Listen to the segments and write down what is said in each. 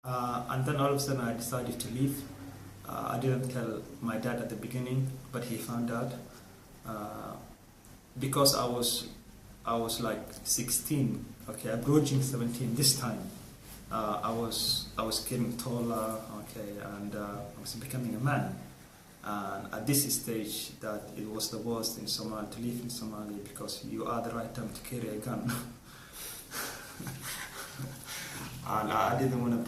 And then all of a sudden I decided to leave. I didn't tell my dad at the beginning, but he found out because I was like 16, okay, approaching 17 this time. I was getting taller, okay, and I was becoming a man. And at this stage, that it was the worst in Somalia to live in Somalia because you are the right time to carry a gun. And I didn't want to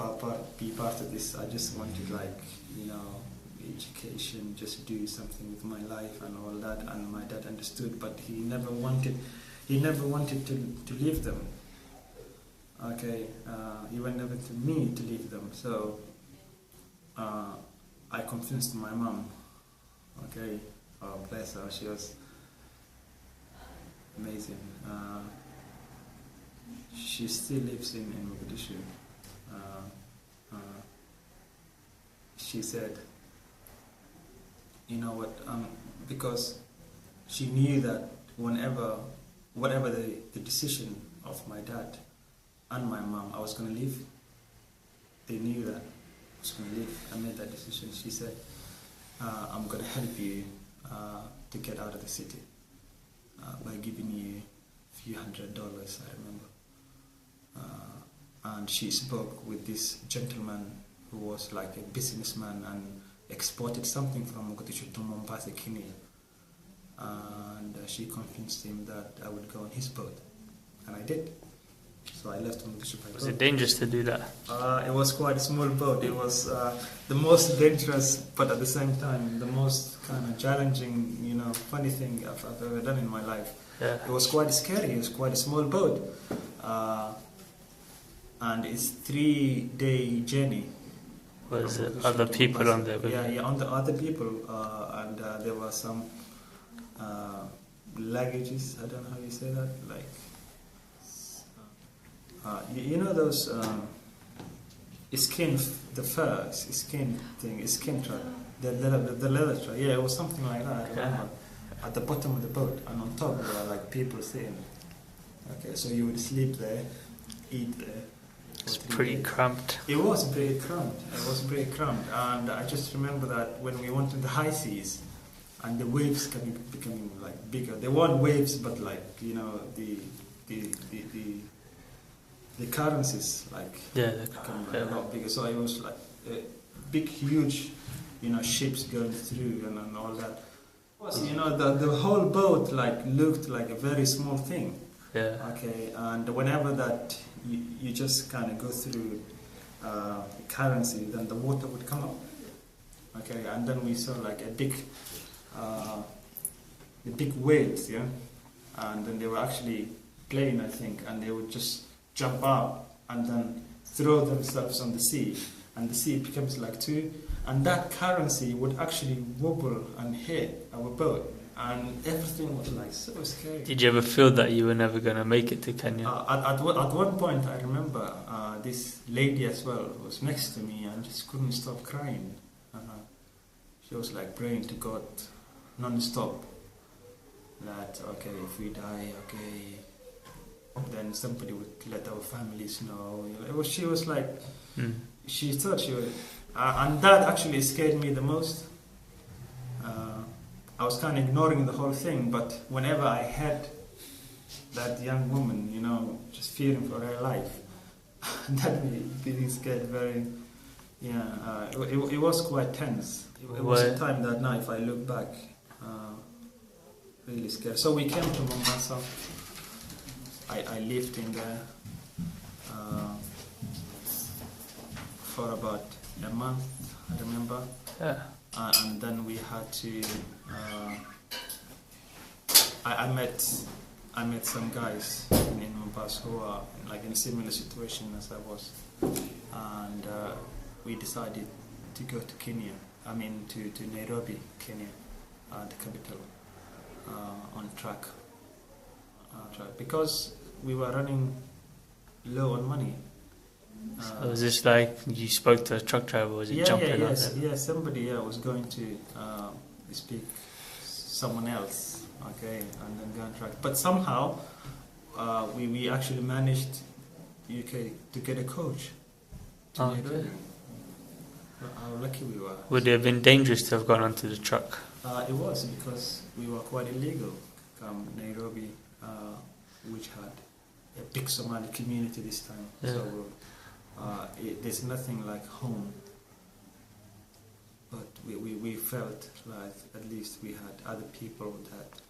be part of this. I just wanted, like, you know, education, just do something with my life and all that. And my dad understood, but he never wanted to leave them. Okay, he went never to me to leave them. So I convinced my mom. Okay, oh bless her, she was amazing. She still lives in Mogadishu. She said, you know what, because she knew that whatever the decision of my dad and my mom, I was going to leave. They knew that I was going to leave. I made that decision. She said, I'm going to help you to get out of the city by giving you a few $100, I remember. And she spoke with this gentleman who was like a businessman and exported something from Mogadishu to Mombasa, Kenya. And she convinced him that I would go on his boat. And I did. So I left Mogadishu by boat. Was it dangerous to do that? It was quite a small boat. It was the most dangerous, but at the same time, the most kind of challenging, you know, funny thing I've ever done in my life. Yeah. It was quite scary. It was quite a small boat. And it's 3-day journey. Was it other people on there? Yeah, on the other people. And there were some luggages, I don't know how you say that, like, you know those skin, the fur, skin thing, skin truck, the leather truck, yeah, it was something like that, I remember, at the bottom of the boat, and on top there were like people sitting. Okay, so you would sleep there, eat there. It's pretty cramped. It was pretty cramped, and I just remember that when we went to the high seas, and the waves becoming like bigger. They weren't waves, but like, you know, the currencies like become like a lot bigger. So it was like big, huge, you know, ships going through and all that. You know, the whole boat like looked like a very small thing. Yeah. Okay, and whenever that you just kind of go through the currency, then the water would come up. Okay, and then we saw like the big waves, yeah, and then they were actually playing, I think, and they would just jump out and then throw themselves on the sea, and the sea becomes like two, and that currency would actually wobble and hit our boat, and everything was like so scary. Did you ever feel that you were never going to make it to Kenya? At one point, I remember this lady as well was next to me and just couldn't stop crying. She was like praying to God non-stop that, okay, if we die, okay, then somebody would let our families know. She was like, she thought she would, and that actually scared me the most. I was kind of ignoring the whole thing, but whenever I had that young woman, you know, just fearing for her life, that made me really scared. Very, yeah. It was quite tense. It was a time that now, if I look back, really scared. So we came to Mombasa. I lived in there for about a month, I remember. Yeah. And then we had to. I met some guys in Mombasa who are like in a similar situation as I was, and we decided to go to Kenya. I mean to Nairobi, Kenya, the capital, on track, because we were running low on money. So was this like you spoke to a truck driver? Was it jumping out there? Yeah, somebody was going to speak someone else, okay, and then go on track. But somehow we actually managed UK to get a coach. to Nairobi. How lucky we were. Would it have been dangerous to have gone onto the truck? It was, because we were quite illegal from Nairobi, which had a big Somali community this time. Yeah. So there's nothing like home. But we felt like at least we had other people that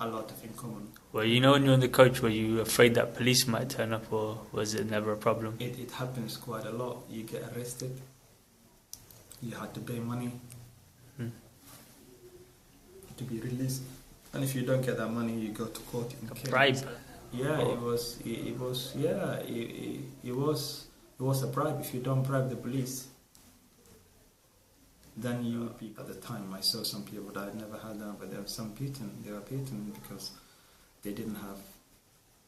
a lot of in common. Well, you know, when you're on the coach, were you afraid that police might turn up, or was it never a problem? It happens quite a lot. You get arrested, you had to pay money to be released, and if you don't get that money, you go to court in Kenya. Bribe? Yeah, Oh. it was a bribe. If you don't bribe the police, then you would be. At the time, I saw some people, but I had never had that, but there were some beaten. They were beaten because they didn't have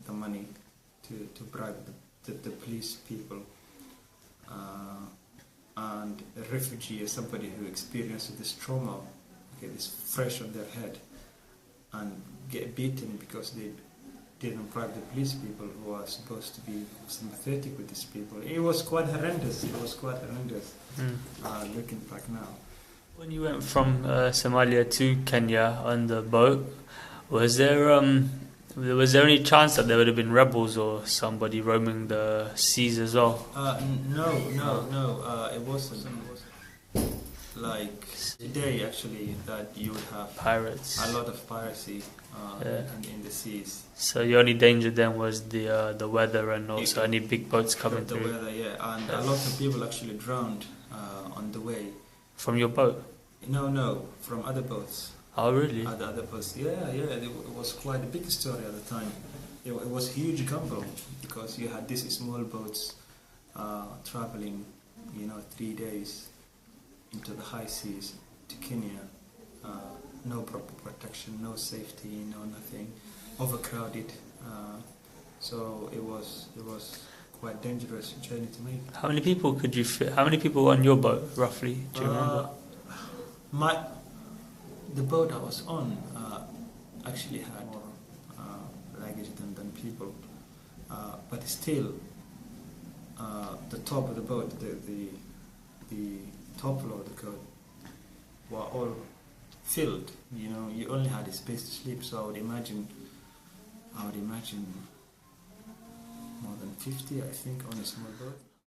the money to bribe the police people. And a refugee is somebody who experiences this trauma, okay, this fresh on their head, and get beaten because they didn't bribe the police people who are supposed to be sympathetic with these people. It was quite horrendous. Looking back now. When you went from Somalia to Kenya on the boat, was there any chance that there would have been rebels or somebody roaming the seas as well? No. It wasn't. Like today, actually, that you would have Pirates. a lot of piracy in the seas. So the only danger then was the weather and also any big boats coming the through. weather, yeah, and a lot of people actually drowned on the way. From your boat? No, from other boats. Oh, really? Other boats, yeah. It was quite a big story at the time. It was a huge gamble because you had these small boats traveling, 3 days into the high seas to Kenya. No proper protection, no safety, no nothing. Overcrowded. So it was quite dangerous journey to make. How many people could you fit? How many people were on your boat, roughly? Do you remember? The boat I was on actually had more luggage than people, but still, the top of the boat, the top floor of the boat, were all filled. You only had a space to sleep. So I would imagine more than 50, I think, on a small boat.